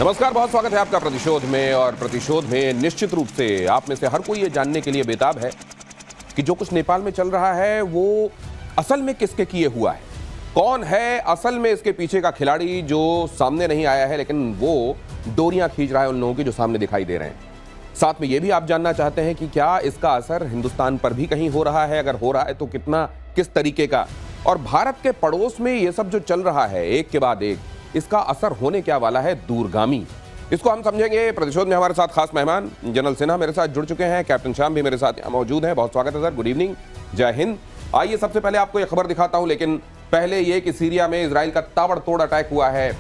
नमस्कार, बहुत स्वागत है आपका प्रतिशोध में। और प्रतिशोध में निश्चित रूप से आप में से हर कोई ये जानने के लिए बेताब है कि जो कुछ नेपाल में चल रहा है वो असल में किसके किए हुआ है, कौन है असल में इसके पीछे का खिलाड़ी जो सामने नहीं आया है, लेकिन वो डोरियां खींच रहा है उन लोगों की जो सामने दिखाई दे रहे हैं। साथ में ये भी आप जानना चाहते हैं कि क्या इसका असर हिंदुस्तान पर भी कहीं हो रहा है, अगर हो रहा है तो कितना, किस तरीके का, और भारत के पड़ोस में ये सब जो चल रहा है एक के बाद एक, इसका असर होने क्या वाला है दूरगामी। इसको हम समझेंगे। प्रतिशोध में हमारे साथ खास मेहमान जनरल सिन्हा मेरे साथ जुड़ चुके हैं, कैप्टन श्याम भी मेरे साथ यहाँ मौजूद हैं। बहुत स्वागत है सर, गुड इवनिंग, जय हिंद। आइए सबसे पहले आपको ये खबर दिखाता हूं, लेकिन पहले ये कि सीरिया में इजराइल का ताबड़तोड़ अटैक हुआ है।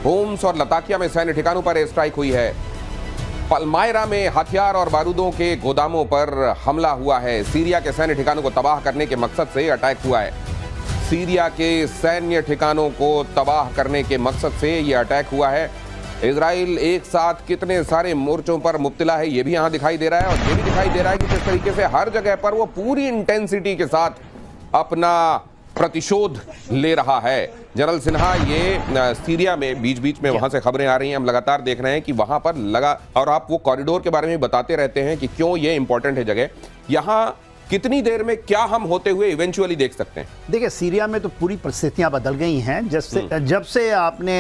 होम्स और लताकिया में सैन्य ठिकानों पर एयर स्ट्राइक हुई है। पलमायरा में हथियार और बारूदों के गोदामों पर हमला हुआ है। सीरिया के सैन्य ठिकानों को तबाह करने के मकसद से अटैक हुआ है। सीरिया के सैन्य ठिकानों को तबाह करने के मकसद से यह अटैक हुआ है। इजराइल एक साथ कितने सारे मोर्चों पर मुब्तला है ये भी यहां दिखाई दे रहा है, और ये भी दिखाई दे रहा है कि किस तरीके से हर जगह पर वो पूरी इंटेंसिटी के साथ अपना प्रतिशोध ले रहा है। जनरल सिन्हा, ये सीरिया में बीच बीच में वहां से खबरें आ रही हैं, हम लगातार देख रहे हैं कि वहां पर लगा, और आप वो कॉरिडोर के बारे में बताते रहते हैं कि क्यों ये इंपॉर्टेंट है जगह, यहां कितनी देर में क्या हम होते हुए इवेंचुअली देख सकते हैं? देखिए, सीरिया में तो पूरी परिस्थितियां बदल गई हैं। जब से आपने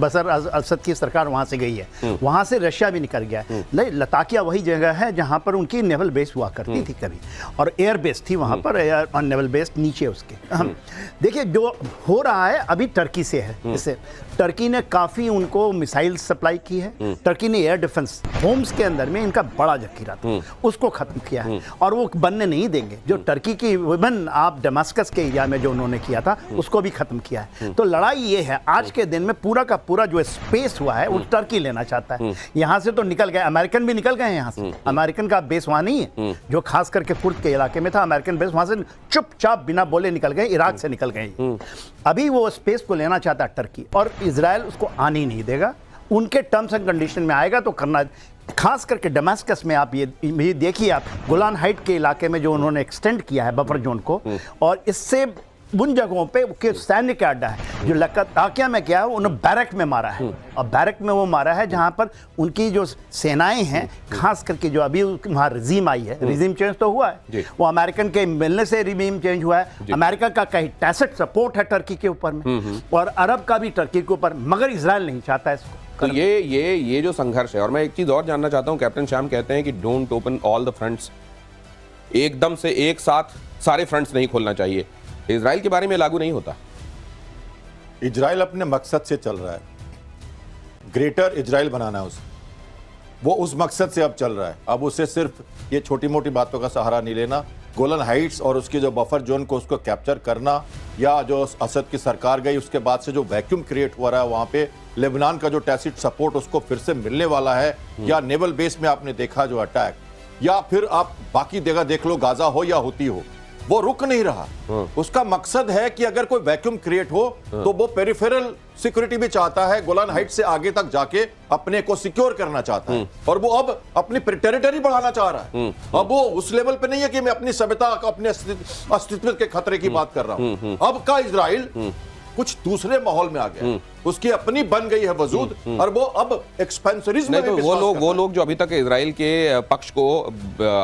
बशर असद की सरकार वहां से गई है, वहां से रशिया भी निकल गया है। लताकिया वही जगह है जहां पर उनकी नेवल बेस हुआ करती थी कभी, और एयर बेस थी वहां पर, एयर और नेवल बेस नीचे उसके। देखिए, जो हो रहा है अभी टर्की से है। इससे टर्की ने काफी उनको मिसाइल सप्लाई की है। टर्की ने एयर डिफेंस होम्स के अंदर में इनका बड़ा जखीरा था, उसको खत्म किया है, और वो बनने नहीं देंगे। जो टर्की की विभिन्न आप दमास्कस के एरिया में जो उन्होंने किया था उसको भी खत्म किया है। तो लड़ाई ये है, आज के दिन में पूरा का पूरा जो स्पेस हुआ है वो टर्की लेना चाहता है। यहां से तो निकल गए, अमेरिकन भी निकल गए यहां से। अमेरिकन का बेस वहां नहीं है, जो खास करके कुर्द के इलाके में था अमेरिकन बेस, वहां से चुपचाप बिना बोले निकल गए, इराक से निकल गए। अभी वो स्पेस को लेना चाहता है टर्की, और इजराइल उसको आने नहीं देगा। उनके टर्म्स एंड कंडीशन में आएगा तो करना, खास करके दमास्कस में आप ये देखिए, आप गोलान हाइट के इलाके में जो उन्होंने एक्सटेंड किया है बफर जोन को, और इससे उन जगहों पे के सैन्य का अड्डा है। जो लताकिया में क्या है, उन्होंने बैरक में मारा है, और बैरक में वो मारा है जहां पर उनकी जो सेनाएं हैं, खास करके जो अभी वहां रिजीम आई है, रिजीम चेंज तो हुआ है, वो अमेरिकन के मिलने से रिजीम चेंज हुआ है। अमेरिका का कहीं टैसिट सपोर्ट है टर्की के ऊपर में, और अरब का भी टर्की के ऊपर, मगर इजराइल नहीं चाहता इसको। तो ये जो संघर्ष है, और मैं एक चीज और जानना चाहता हूं, कैप्टन श्याम कहते हैं कि don't open all the fronts, एकदम से एक साथ सारे फ्रंट्स नहीं खोलना चाहिए। इजराइल के बारे में लागू नहीं होता। इजराइल अपने मकसद से चल रहा है, ग्रेटर इजराइल बनाना है उसे, वो उस मकसद से अब चल रहा है। अब उसे सिर्फ ये छोटी मोटी बातों का सहारा नहीं लेना, गोलन हाइट्स और उसकी जो बफर जोन को उसको कैप्चर करना, या जो असद की सरकार गई उसके बाद से जो वैक्यूम क्रिएट हो रहा है वहां पे, लेबनान का जो टैसिट सपोर्ट उसको फिर से मिलने वाला है, या नेवल बेस में आपने देखा जो अटैक, या फिर आप बाकी जगह देख लो, गाजा हो या हुती हो, वो रुक नहीं रहा। उसका मकसद है कि अगर कोई वैक्यूम क्रिएट हो तो वो पेरिफेरल सिक्योरिटी भी चाहता है, गोलान हाइट से आगे तक जाके अपने को सिक्योर करना चाहता है, और वो अब अपनी टेरिटरी बढ़ाना चाह रहा है। अब वो उस लेवल पे नहीं है कि मैं अपनी सभ्यता, अपने अस्तित्व के खतरे की बात कर रहा हूं। अब का इजराइल कुछ दूसरे माहौल में आ गया, उसकी अपनी बन गई है वजूद, और वो अब एक्सपेंसरिज्म में तो वो लोग जो अभी तक इजराइल के पक्ष को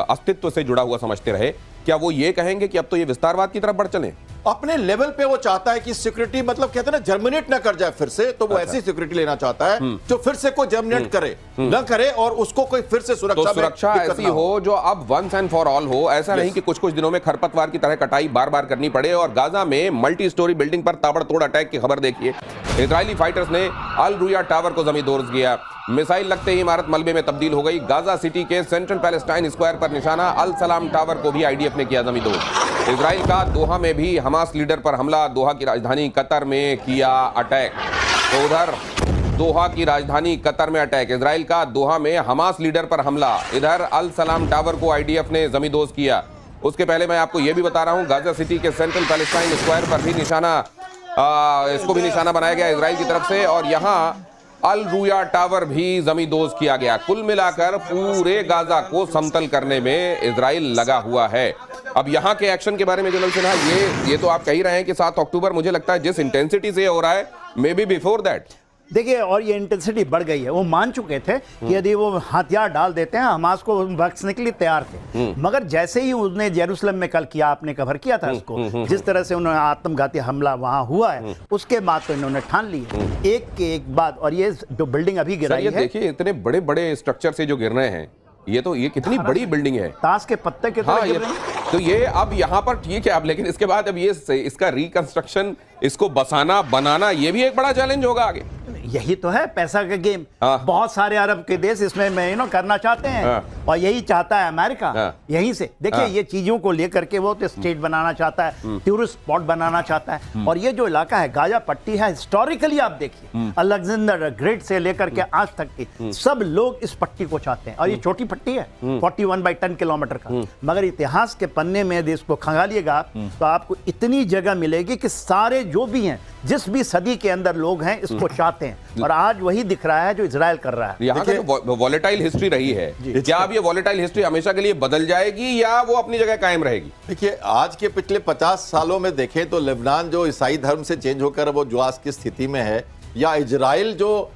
अस्तित्व से जुड़ा हुआ समझते रहे, क्या वो ये कहेंगे कि अब तो ये विस्तारवाद की तरफ बढ़ चले? अपने लेवल पे वो चाहता है कि सिक्योरिटी, मतलब कहते हैं ना, जर्मिनेट ना कर जाए फिर से, तो वो ऐसी सिक्योरिटी लेना चाहता है जो फिर से कोई जर्मिनेट करे ना करे, और उसको कोई फिर से सुरक्षा ऐसी हो जो अब वंस एंड फॉर ऑल हो। ऐसा नहीं कि कुछ कुछ दिनों में खरपतवार की तरह कटाई बार बार करनी पड़े। और गाजा में मल्टी स्टोरी बिल्डिंग पर ताबड़तोड़ अटैक की खबर देखिए। इजरायली फाइटर्स ने अल रुया टावर को जमींदोज किया, मिसाइल लगते ही इमारत मलबे में तब्दील हो गई। गाजा सिटी के सेंट्रल पैलेस्टाइन स्क्वायर पर निशाना, अल सलाम टावर को भी आईडीएफ ने किया जमींदोज। इजराइल का दोहा में भी हमास लीडर पर हमला, दोहा की राजधानी कतर में किया अटैक। तो उधर दोहा की राजधानी कतर में अटैक, इजराइल का दोहा में हमास लीडर पर हमला, इधर अल सलाम टावर को आईडीएफ ने जमींदोज किया। उसके पहले मैं आपको यह भी बता रहा हूं, गाजा सिटी के सेंट्रल पैलेस्टाइन स्क्वायर पर भी निशाना, इसको भी निशाना बनाया गया इजराइल की तरफ से, और यहां अल रुया टावर भी जमींदोज किया गया। कुल मिलाकर पूरे गाजा को समतल करने में इजराइल लगा हुआ है। अब यहाँ के एक्शन के बारे में जनरल सिन्हा, ये तो आप कह ही रहे हैं कि 7 अक्टूबर, मुझे लगता है जिस इंटेंसिटी से हो रहा है, मे बी बिफोर दैट। देखिए, और ये इंटेंसिटी बढ़ गई है। वो मान चुके थे कि यदि वो हथियार डाल देते हैं हमास को, बख्शने के लिए तैयार थे। मगर जैसे ही उसने जेरूसलम में कल किया, आपने कवर किया था उसको, जिस तरह से उन्होंने आत्मघाती हमला वहां हुआ है, उसके बाद तो इन्होंने ठान ली एक के एक बाद। और ये जो बिल्डिंग अभी गिराई है, देखिए इतने बड़े बड़े स्ट्रक्चर से जो गिर रहे हैं, ये कितनी बड़ी बिल्डिंग है, ताश के पत्ते के तरह गिर रहे हैं। तो ये अब यहाँ पर ठीक है अब, लेकिन इसके बाद अब ये इसका रिकंस्ट्रक्शन, इसको बसाना बनाना, ये भी एक बड़ा चैलेंज होगा आगे। यही तो है पैसा का गेम। बहुत सारे अरब के देश इसमें करना चाहते हैं, और यही चाहता है अमेरिका। यहीं से देखिए, ये चीजों को लेकर के वो तो स्टेट बनाना चाहता है, टूरिस्ट स्पॉट बनाना चाहता है। और ये जो इलाका है गाजा पट्टी है, हिस्टोरिकली आप देखिए, अलेक्जेंडर ग्रेट से लेकर के आज तक की सब लोग इस पट्टी को चाहते हैं। और ये छोटी पट्टी है 41/10 किलोमीटर का, मगर इतिहास के पन्ने में यदि इसको खंगालिएगा आप, तो आपको इतनी जगह मिलेगी कि सारे जो भी हैं, जिस भी सदी के अंदर लोग हैं, इसको चाहते हैं। और आज वही दिख रहा है जो इजराइल कर रहा है। यहाँ की तो वॉलेटाइल हिस्ट्री रही है, क्या अब ये वॉलेटाइल हिस्ट्री हमेशा के लिए बदल जाएगी या वो अपनी जगह कायम रहेगी? देखिए, आज के पिछले 50 सालों में देखें तो लेबनान जो ईसाई धर्म से चेंज होकर वो जो आज की स्थिति में है, या इजराइल जो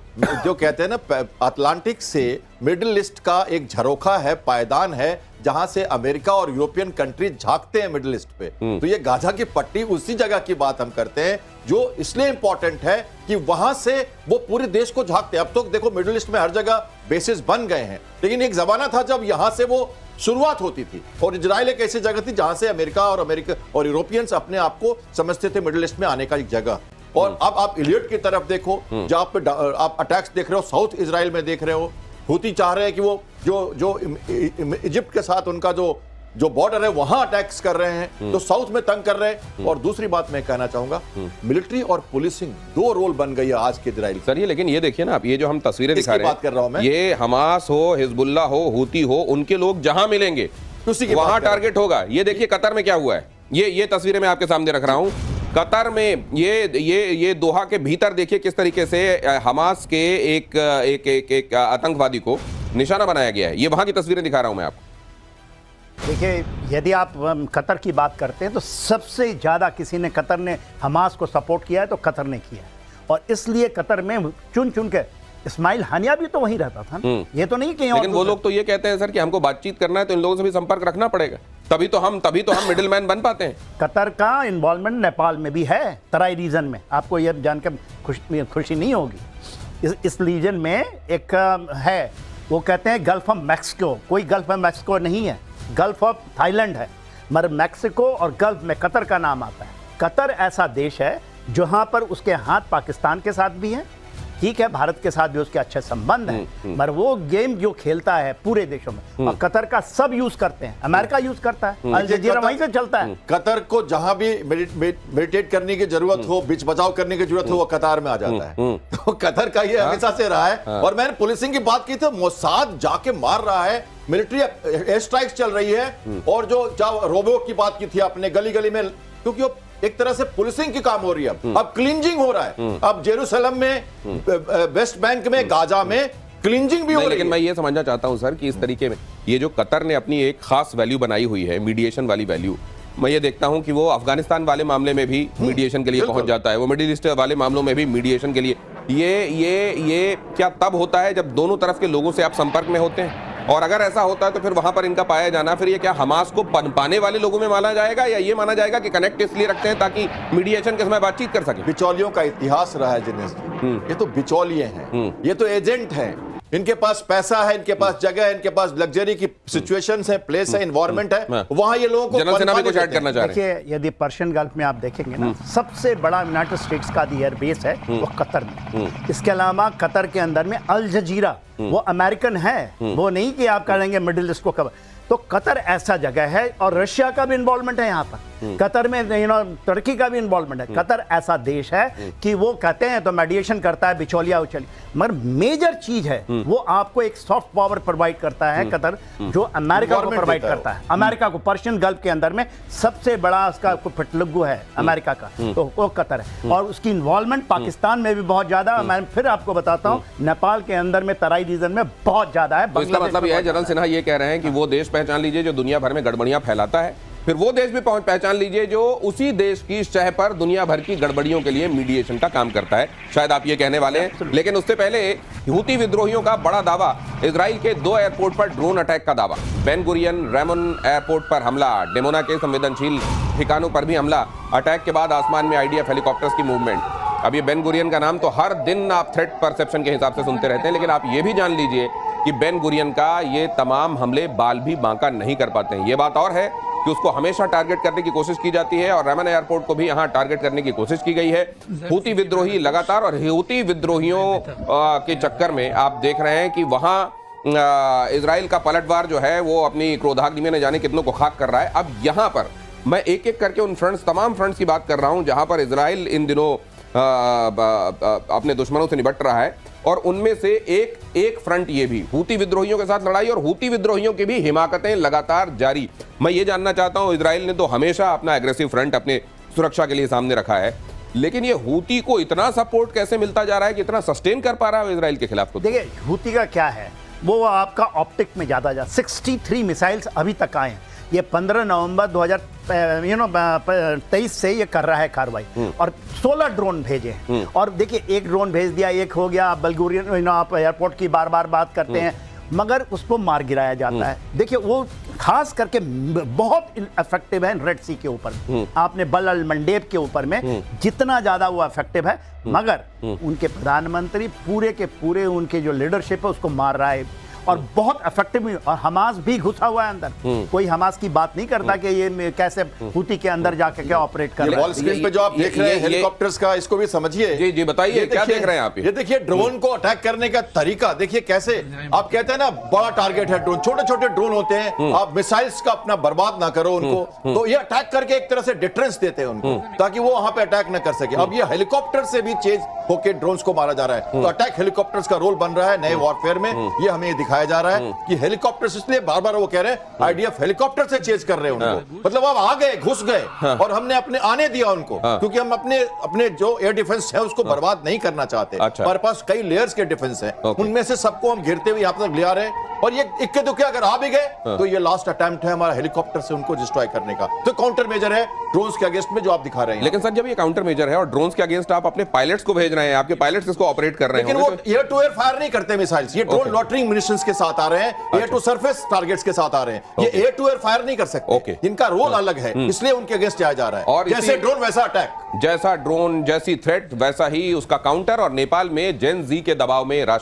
कहते हैं ना, अटलांटिक से मिडिल ईस्ट का एक झरोखा है, पायदान है, जहां से अमेरिका और यूरोपियन कंट्री झांकते हैं मिडिल ईस्ट पे। तो ये गाजा की पट्टी उसी जगह की बात हम करते हैं, जो इसलिए इंपॉर्टेंट है कि वहां से वो पूरे देश को झांकते हैं। अब तो देखो, मिडिल ईस्ट में हर जगह बेसिस बन गए हैं, लेकिन एक जमाना था जब यहां से वो शुरुआत होती थी। और इजराइल एक ऐसी जगह थी जहां से अमेरिका और यूरोपियंस अपने आप को समझते थे मिडिल ईस्ट में आने का एक जगह। और अब आप इलियट की तरफ देखो, जहां पे आप अटैक्स देख रहे हो, साउथ इजराइल में देख रहे हो, हूती चाह रहे हैं कि वो जो इजिप्ट के साथ उनका जो बॉर्डर है वहां अटैक्स कर रहे हैं, तो साउथ में तंग कर रहे हैं। और दूसरी बात मैं कहना चाहूंगा, मिलिट्री और पुलिसिंग दो रोल बन गई है आज के इजराइल। सर, ये लेकिन ये देखिए ना, आप ये जो हम तस्वीरें दिखा रहे हैं, बात कर रहा हूं मैं, ये हमास हो, हिजबुल्लाह हो, हूती हो, उनके लोग जहां मिलेंगे वहां टारगेट होगा। ये देखिए कतर में क्या हुआ है, ये तस्वीरें मैं आपके सामने रख रहा हूं। कतर में ये दोहा के भीतर देखिए किस तरीके से हमास के एक आतंकवादी को निशाना बनाया गया है। ये वहां की तस्वीरें दिखा रहा हूं मैं आपको। देखिए, यदि आप कतर की बात करते हैं तो सबसे ज्यादा किसी ने कतर ने हमास को सपोर्ट किया है तो कतर ने किया है। और इसलिए कतर में चुन चुन के इस्माइल हानिया भी तो वहीं रहता था, ये तो नहीं कि। लेकिन वो लोग तो ये कहते हैं सर कि हमको बातचीत करना है तो इन लोगों से भी संपर्क रखना पड़ेगा, तभी तो हम मिडिलमैन बन पाते हैं। कतर का इन्वॉल्वमेंट नेपाल में भी है, तराई रीजन में। आपको यह जानकर खुशी नहीं होगी। इस रीजन में एक है, वो कहते हैं गल्फ ऑफ मैक्सिको। कोई गल्फ ऑफ मैक्सिको नहीं है, गल्फ ऑफ थाईलैंड है, मगर मैक्सिको और गल्फ में कतर का नाम आता है। कतर ऐसा देश है जहां पर उसके हाथ पाकिस्तान के साथ भी हैं, ठीक है, भारत के साथ भी उसके अच्छे संबंध हैं, मगर वो गेम जो खेलता है पूरे देशों में, और कतर का सब यूज करते हैं, अमेरिका यूज करता है, अल जजीरा वहीं से चलता है। कतर को जहां भी मेडिटेट करने की जरूरत हो, बीच बचाव करने की जरूरत हो, वो कतार में आ जाता है। तो कतर का ये हमेशा से रहा है। और मैंने पुलिसिंग की बात की थी, मोसाद जाके मार रहा है, मिलिट्री एयर स्ट्राइक्स चल रही है। और जो रोबो की बात की थी आपने, गली गली में, क्योंकि एक तरह से पुलिसिंग की काम हो रही है। अब क्लींजिंग हो रहा है, अब जेरूसलम में, वेस्ट बैंक में, गाजा में क्लींजिंग भी हो रही है। लेकिन मैं ये समझना चाहता हूं सर कि इस तरीके में ये जो कतर ने अपनी एक खास वैल्यू बनाई हुई है, मीडिएशन वाली वैल्यू, मैं ये देखता हूं कि वो अफगानिस्तान वाले मामले में भी मीडिएशन के लिए पहुंच जाता है, वो मिडिल ईस्ट वाले मामलों में भी मीडिएशन के लिए। ये क्या तब होता है जब दोनों तरफ के लोगों से आप संपर्क में होते हैं? और अगर ऐसा होता है तो फिर वहां पर इनका पाया जाना, फिर ये क्या हमास को पनपाने वाले लोगों में माना जाएगा, या ये माना जाएगा कि कनेक्ट इसलिए रखते हैं ताकि मीडिएशन के समय बातचीत कर सके? बिचौलियों का इतिहास रहा है जिनेश जी। ये तो बिचौलिए हैं, ये तो एजेंट हैं। इनके पास पैसा है, इनके पास जगह है, इनके पास लग्जरी की सिचुएशंस है, प्लेस है, एनवायरनमेंट है, वहां ये लोगों को जनरल सेना भी कुछ ऐड करना चाह रहे हैं। देखिए, यदि पर्शियन गल्फ में आप देखेंगे ना, सबसे बड़ा यूनाइटेड स्टेट्स का एयर बेस है वो कतर में। इसके अलावा कतर के अंदर में अल जजीरा, वो अमेरिकन है, वो नहीं कि आप कहेंगे मिडिल ईस्ट को कवर। तो कतर ऐसा जगह है, और रशिया का भी इन्वॉल्वमेंट है यहाँ पर। कतर में तुर्की का भी इन्वॉल्वमेंट है। कतर ऐसा देश है कि वो कहते हैं तो मेडिएशन करता है, बिचौलिया उचलिया, मगर मेजर चीज है वो आपको एक सॉफ्ट पावर प्रोवाइड करता है कतर, जो अमेरिका को प्रोवाइड करता है। अमेरिका को पर्शियन गल्फ के अंदर में सबसे बड़ा उसका पिटलुगु है अमेरिका का, तो वो कतर है। और उसकी इन्वॉल्वमेंट पाकिस्तान में भी बहुत ज्यादा। मैं फिर आपको बताता हूँ, नेपाल के अंदर में, तराई रीजन में बहुत ज्यादा है। तो इसका मतलब यह है, जनरल सिन्हा ये कह रहे हैं कि वो देश पहचान लीजिए जो दुनिया भर में गड़बड़ियां फैलाता है, फिर वो देश भी पहचान लीजिए जो उसी देश की शह पर दुनिया भर की गड़बड़ियों के लिए मीडिएशन का काम करता है। शायद आप ये कहने वाले हैं, लेकिन उससे पहले हूती विद्रोहियों का बड़ा दावा, इजराइल के 2 एयरपोर्ट पर ड्रोन अटैक का दावा। बेन गुरियन रेमन एयरपोर्ट पर हमला, डेमोना के संवेदनशील ठिकानों पर भी हमला, अटैक के बाद आसमान में आईडीएफ हेलीकॉप्टर्स की मूवमेंट। अब ये बेन गुरियन का नाम तो हर दिन आप थ्रेट परसेप्शन के हिसाब से सुनते रहते हैं, लेकिन आप ये भी जान लीजिए कि बेन गुरियन का ये तमाम हमले बाल भी बांका नहीं कर पाते हैं। ये बात और है कि उसको हमेशा टारगेट करने की कोशिश की जाती है और रेमन एयरपोर्ट को भी यहां टारगेट करने की कोशिश की गई है। हूती विद्रोही लगातार, और हूती विद्रोहियों के चक्कर में आप देख रहे हैं कि वहां इजराइल का पलटवार जो है वो अपनी क्रोधाग्नि में न जाने कितनों को खाक कर रहा है। अब यहां पर मैं एक एक करके उन फ्रंट्स, तमाम फ्रंट्स की बात कर रहा हूं जहां पर इजराइल इन दिनों अपने दुश्मनों से निपट रहा है, और उनमें से एक फ्रंट ये भी हूती विद्रोहियों के साथ लड़ाई, और हूती विद्रोहियों की भी हिमाकतें लगातार जारी। मैं ये जानना चाहता हूं, इजराइल ने तो हमेशा अपना एग्रेसिव फ्रंट अपने सुरक्षा के लिए सामने रखा है, लेकिन ये हूती को इतना सपोर्ट कैसे मिलता जा रहा है कि इतना सस्टेन कर पा रहा है इजराइल के खिलाफ? देखिए, हूती का क्या है, वो आपका ऑप्टिक में ज्यादा 63 मिसाइल्स अभी तक आए हैं। ये 15 नवंबर 2023 से ये कर रहा है कार्रवाई, और 16 ड्रोन भेजे हैं। और देखिए, एक ड्रोन भेज दिया, एक हो गया। बल्गोरियन, आप एयरपोर्ट की बार बार बात करते हैं, मगर उसको मार गिराया जाता है। देखिए, वो खास करके बहुत इफेक्टिव है रेड सी के ऊपर, आपने बल अल मंडेब के ऊपर में जितना ज्यादा वो इफेक्टिव है, मगर उनके प्रधानमंत्री पूरे के पूरे उनके जो लीडरशिप है उसको मार रहा है, और बहुत इफेक्टिव। और हमास भी घुसा हुआ है अंदर। कोई हमास की बात नहीं करता कि ये कैसे हूती के अंदर जाके क्या ऑपरेट कर रहा है। वॉल स्क्रीन पे जो आप देख रहे हैं हेलीकॉप्टर्स का, इसको भी समझिए। जी जी, बताइए क्या देख रहे हैं आप? ये देखिए ड्रोन को अटैक करने का तरीका देखिए कैसे। आप कहते हैं ना बड़ा टारगेट है ड्रोन, छोटे छोटे ड्रोन होते हैं, आप मिसाइल्स का अपना बर्बाद ना करो उनको, तो ये अटैक करके एक तरह से डिटरेंस देते हैं उनको, ताकि वो वहां पे अटैक ना कर सके। अब ये हेलीकॉप्टर से भी चेज होके ड्रोन्स को मारा जा रहा है, तो अटैक हेलीकॉप्टर्स का रोल बन रहा है नए वॉरफेयर में। ये हमें दिखाया जा रहा है कि हेलीकॉप्टर्स, इसलिए बार बार वो कह रहे हैं आईडीएफ हेलीकॉप्टर से चेज कर रहे हैं उनको। मतलब अब आ गए, घुस गए, और हमने अपने आने दिया उनको, क्योंकि हम अपने जो एयर डिफेंस है उसको बर्बाद नहीं करना चाहते। हमारे पास कई लेयर्स के डिफेंस है, उनमें से सबको हम घेरते हुए यहाँ तक ले आ रहे हैं, और ये इक्के दुक्के अगर आ भी गए तो ये लास्ट अटेम्प्ट है हमारा हेलीकॉप्टर से उनको डिस्ट्रॉय करने का। तो काउंटर मेजर है ड्रोन्स के अगेंस्ट में जो आप दिखा रहे हैं। लेकिन सर, जब ये काउंटर मेजर है और ड्रोन्स के अगेंस्ट आप अपने पायलट्स को भेज रहे हैं, आपके पायलट्स इसको ऑपरेट कर रहे हैं, लेकिन वो एयर टू एयर फायर नहीं करते मिसाइल्स, ये ड्रोन लॉटरिंग म्यूनिशंस के साथ आ रहे हैं, एयर टू सरफेस टारगेट्स के साथ आ रहे हैं। ये एयर टू एयर फायर नहीं कर सकते, इनका रोल अलग है, इसलिए उनके अगेंस्ट जाया जा रहा है। और जैसे ड्रोन वैसा अटैक, जैसा ड्रोन जैसी थ्रेट वैसा ही उसका काउंटर। और नेपाल में जेन जी के दबाव में राष्ट्र